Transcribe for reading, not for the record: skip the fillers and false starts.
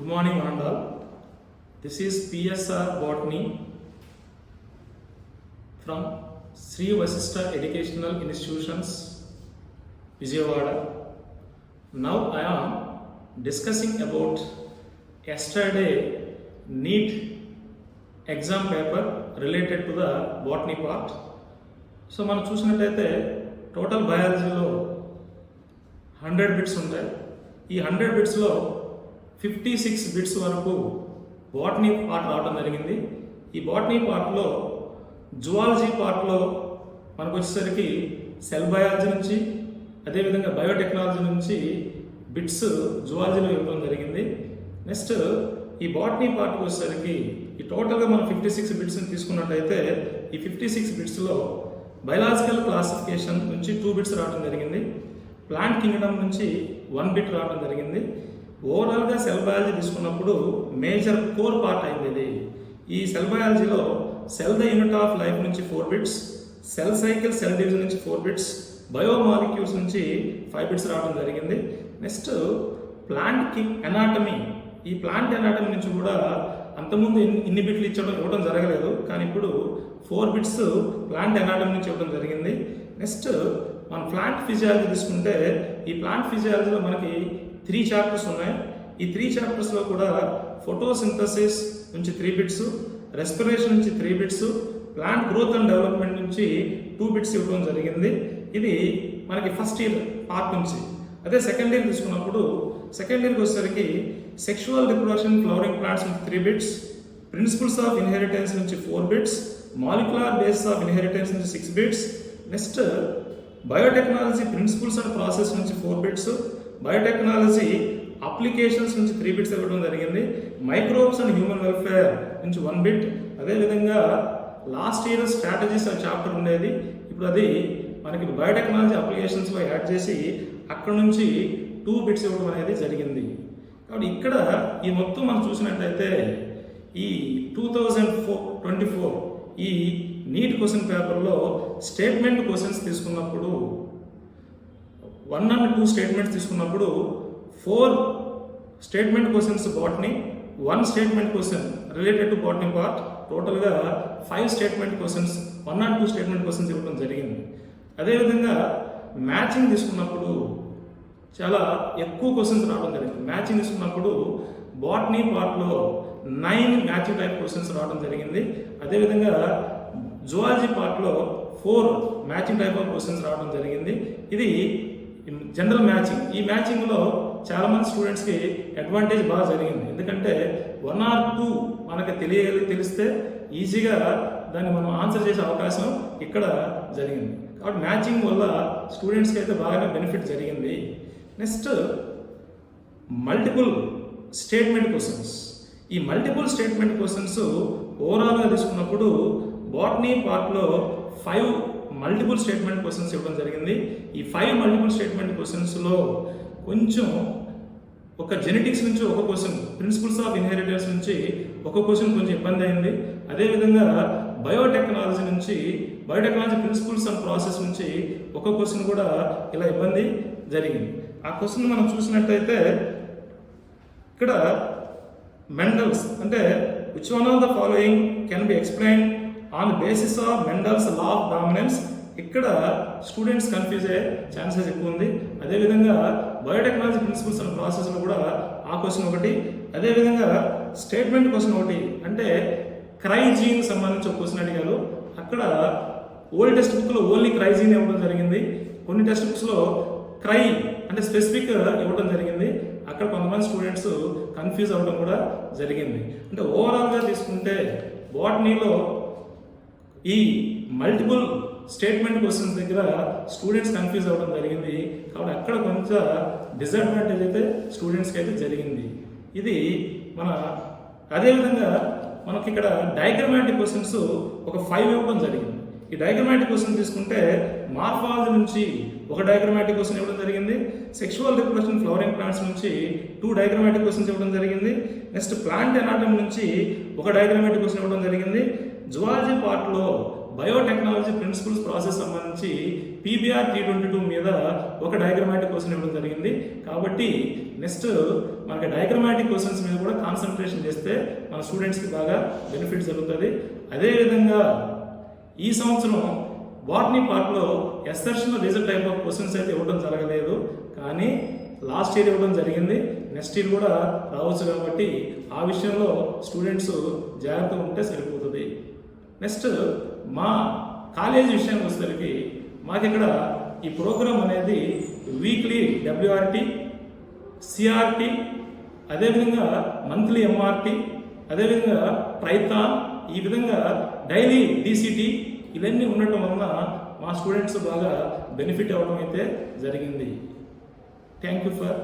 Good morning, one and all. This is PSR Botany from Sri Vasishtha Educational Institutions, Vijayawada. Now I am discussing about yesterday NEET exam paper related to the botany part. So మనం చూసినట్లయితే total బయాలజీలో 100 bits ఉంటాయి. ఈ 100 బిట్స్లో 56 bits వరకు botany part రావడం జరిగింది. ఈ botany పార్ట్లో zoology పార్ట్లో మనకు వచ్చేసరికి సెల్ బయాలజీ నుంచి అదేవిధంగా బయోటెక్నాలజీ నుంచి బిట్స్ జువాలజీలో ఇవ్వడం జరిగింది. నెక్స్ట్ ఈ బాటనీ పార్ట్కి వచ్చేసరికి ఈ టోటల్గా మనం 56 బిట్స్ని తీసుకున్నట్టయితే ఈ 56 బిట్స్లో బయలాజికల్ క్లాసిఫికేషన్ నుంచి 2 బిట్స్ రావడం జరిగింది. ప్లాంట్ కింగ్డమ్ నుంచి 1 బిట్ రావడం జరిగింది. ఓవరాల్గా సెల్ బయాలజీ తీసుకున్నప్పుడు మేజర్ కోర్ పార్ట్ అయింది ఇది. ఈ సెల్ బయాలజీలో cell the unit of life నుంచి 4 bits, cell cycle cell division నుంచి 4 బిట్స్, బయోమాలిక్యూల్స్ నుంచి 5 బిట్స్ రావడం జరిగింది. నెక్స్ట్ ప్లాంట్ ఎనాటమీ, ఈ ప్లాంట్ ఎనాటమీ నుంచి కూడా అంతకుముందు ఇన్ని బిట్లు ఇవ్వడం జరగలేదు, కానీ ఇప్పుడు 4 బిట్స్ ప్లాంట్ ఎనాటమీ నుంచి ఇవ్వడం జరిగింది. నెక్స్ట్ మన ప్లాంట్ ఫిజియాలజీ తీసుకుంటే ఈ ప్లాంట్ ఫిజియాలజీలో మనకి 3 చాప్టర్స్ ఉన్నాయి. ఈ 3 చాప్టర్స్లో కూడా ఫోటోసింథసిస్ నుంచి 3 బిట్స్, రెస్పిరేషన్ నుంచి 3 bits, plant growth and development నుంచి 2 బిట్స్ ఇవ్వడం జరిగింది. ఇది మనకి ఫస్ట్ ఇయర్ పార్ట్ నుంచి. అదే సెకండ్ ఇయర్ తీసుకున్నప్పుడు సెకండ్ ఇయర్కి వచ్చేసరికి సెక్షువల్ రిప్రొడక్షన్ ఫ్లవరింగ్ ప్లాంట్స్ నుంచి 3 బిట్స్, ప్రిన్సిపల్స్ ఆఫ్ ఇన్హెరిటెన్స్ నుంచి 4 bits, molecular base of inheritance నుంచి 6 bits, next biotechnology principles and process నుంచి 4 బిట్స్, బయోటెక్నాలజీ అప్లికేషన్స్ నుంచి 3 బిట్స్ ఇవ్వడం జరిగింది. మైక్రోబ్స్ అండ్ హ్యూమన్ వెల్ఫేర్ నుంచి 1 బిట్. అదేవిధంగా లాస్ట్ ఇయర్ స్ట్రాటజీస్ అనే చాప్టర్ ఉండేది, ఇప్పుడు అది మనకి బయోటెక్నాలజీ అప్లికేషన్స్లో యాడ్ చేసి అక్కడ నుంచి 2 బిట్స్ ఇవ్వడం అనేది జరిగింది. కాబట్టి ఇక్కడ ఈ మొత్తం మనం చూసినట్లయితే ఈ 2024 ఈ నీట్ క్వశ్చన్ పేపర్లో స్టేట్మెంట్ క్వశ్చన్స్ తీసుకున్నప్పుడు 1 and 2 స్టేట్మెంట్స్ తీసుకున్నప్పుడు 4 statement questions botany, 1 statement question related to botany part, టోటల్గా 5 statement questions 1 and 2 statement questions ఇవ్వడం జరిగింది. అదేవిధంగా మ్యాచింగ్ తీసుకున్నప్పుడు చాలా ఎక్కువ క్వశ్చన్స్ రావడం జరిగింది. మ్యాచింగ్ తీసుకున్నప్పుడు బాటనీ పార్ట్లో 9 మ్యాచింగ్ టైప్ క్వశ్చన్స్ రావడం జరిగింది. అదేవిధంగా జువాలజీ పార్ట్లో 4 మ్యాచింగ్ టైప్ ఆఫ్ క్వశ్చన్స్ రావడం జరిగింది. ఇది జనరల్ మ్యాచింగ్. ఈ మ్యాచింగ్లో చాలామంది స్టూడెంట్స్కి అడ్వాంటేజ్ బాగా జరిగింది, ఎందుకంటే 1 or 2 మనకి తెలిస్తే ఈజీగా దాన్ని మనం ఆన్సర్ చేసే అవకాశం ఇక్కడ జరిగింది. కాబట్టి మ్యాచింగ్ వల్ల స్టూడెంట్స్కి అయితే బాగానే బెనిఫిట్ జరిగింది. Next multiple statement questions. ఈ మల్టిపుల్ స్టేట్మెంట్ క్వశ్చన్స్ ఓవరాల్గా తీసుకున్నప్పుడు బాటనీ పార్ట్లో 5 మల్టిపుల్ స్టేట్మెంట్ క్వశ్చన్స్ ఇవ్వడం జరిగింది. ఈ 5 మల్టిపుల్ స్టేట్మెంట్ క్వశ్చన్స్లో కొంచెం ఒక జెనెటిక్స్ నుంచి ఒక క్వశ్చన్, ప్రిన్సిపల్స్ ఆఫ్ ఇన్హెరిటెన్స్ నుంచి ఒక క్వశ్చన్ కొంచెం ఇబ్బంది అయింది. అదేవిధంగా బయోటెక్నాలజీ నుంచి బయోటెక్నాలజీ ప్రిన్సిపల్స్ అండ్ ప్రాసెస్ నుంచి ఒక క్వశ్చన్ కూడా ఇలా ఇబ్బంది జరిగింది. ఆ క్వశ్చన్ మనం చూసినట్టయితే ఇక్కడ మెండల్స్ అంటే which one of the following can be explain on the basis of Mendel's law of dominance. ఇక్కడ స్టూడెంట్స్ కన్ఫ్యూజ్ అయ్యే ఛాన్సెస్ ఎక్కువ ఉంది. అదేవిధంగా బయోటెక్నాలజీ ప్రిన్సిపల్స్ అండ్ ప్రాసెస్లో కూడా ఆ క్వశ్చన్ ఒకటి, అదేవిధంగా స్టేట్మెంట్ క్వశ్చన్ ఒకటి, అంటే క్రైజీన్ సంబంధించి ఒక క్వశ్చన్ అడిగారు. అక్కడ ఓల్డ్ టెక్స్ట్ బుక్లో ఓన్లీ క్రైజీన్ ఇవ్వడం జరిగింది, కొన్ని టెక్స్ట్ బుక్స్లో క్రై అంటే స్పెసిఫిక్ ఇవ్వడం జరిగింది. అక్కడ కొంతమంది స్టూడెంట్స్ కన్ఫ్యూజ్ అవ్వడం కూడా జరిగింది. అంటే ఓవరాల్గా తీసుకుంటే బాటనీలో ఈ మల్టిపుల్ స్టేట్మెంట్ క్వశ్చన్స్ దగ్గర స్టూడెంట్స్ కన్ఫ్యూజ్ అవ్వడం జరిగింది. కాబట్టి అక్కడ కొంచెం డిసడ్వాంటేజ్ అయితే స్టూడెంట్స్కి అయితే జరిగింది. ఇది మన అదేవిధంగా మనకి ఇక్కడ డయాగ్రమాటిక్ క్వశ్చన్స్ ఒక 5 ఇవ్వడం జరిగింది. ఈ డయాగ్రమాటిక్ క్వశ్చన్ తీసుకుంటే మార్ఫాలజీ నుంచి ఒక డయాగ్రమాటిక్ క్వశ్చన్ ఇవ్వడం జరిగింది, సెక్షువల్ రిప్రొడక్షన్ ఫ్లవరింగ్ ప్లాంట్స్ నుంచి 2 డయాగ్రమాటిక్ క్వశ్చన్స్ ఇవ్వడం జరిగింది, నెక్స్ట్ ప్లాంట్ ఎనాటమీ నుంచి ఒక డయాగ్రమాటిక్ క్వశ్చన్ ఇవ్వడం జరిగింది. జువాలజీ పార్ట్లో బయోటెక్నాలజీ ప్రిన్సిపల్స్ ప్రాసెస్ సంబంధించి పీబీఆర్ T22 మీద ఒక డయాగ్రమాటిక్ క్వశ్చన్ ఇవ్వడం జరిగింది. కాబట్టి నెక్స్ట్ మనకి డయాగ్రమాటిక్ క్వశ్చన్స్ మీద కూడా కాన్సన్ట్రేషన్ చేస్తే మన స్టూడెంట్స్కి బాగా బెనిఫిట్ జరుగుతుంది. అదేవిధంగా ఈ సంవత్సరం బాటనీ పార్ట్లో ఎస్సర్షన్ రిజల్ట్ టైప్ ఆఫ్ క్వశ్చన్స్ అయితే ఇవ్వడం జరగలేదు, కానీ లాస్ట్ ఇయర్ ఇవ్వడం జరిగింది. నెక్స్ట్ ఇయర్ కూడా రావచ్చు, కాబట్టి ఆ విషయంలో స్టూడెంట్స్ జాగ్రత్తగా ఉంటే సరిపోతుంది. నెక్స్ట్ మా కాలేజ్ విషయానికి వచ్చేసరికి మాకు ఇక్కడ ఈ ప్రోగ్రామ్ అనేది వీక్లీ WRT, CRT, అదేవిధంగా మంత్లీ MRT, అదేవిధంగా ట్రైథాన్, ఈ విధంగా డైలీ DCT ఇవన్నీ ఉండటం వలన మా స్టూడెంట్స్ బాగా బెనిఫిట్ అవ్వడం అయితే జరిగింది. Thank you for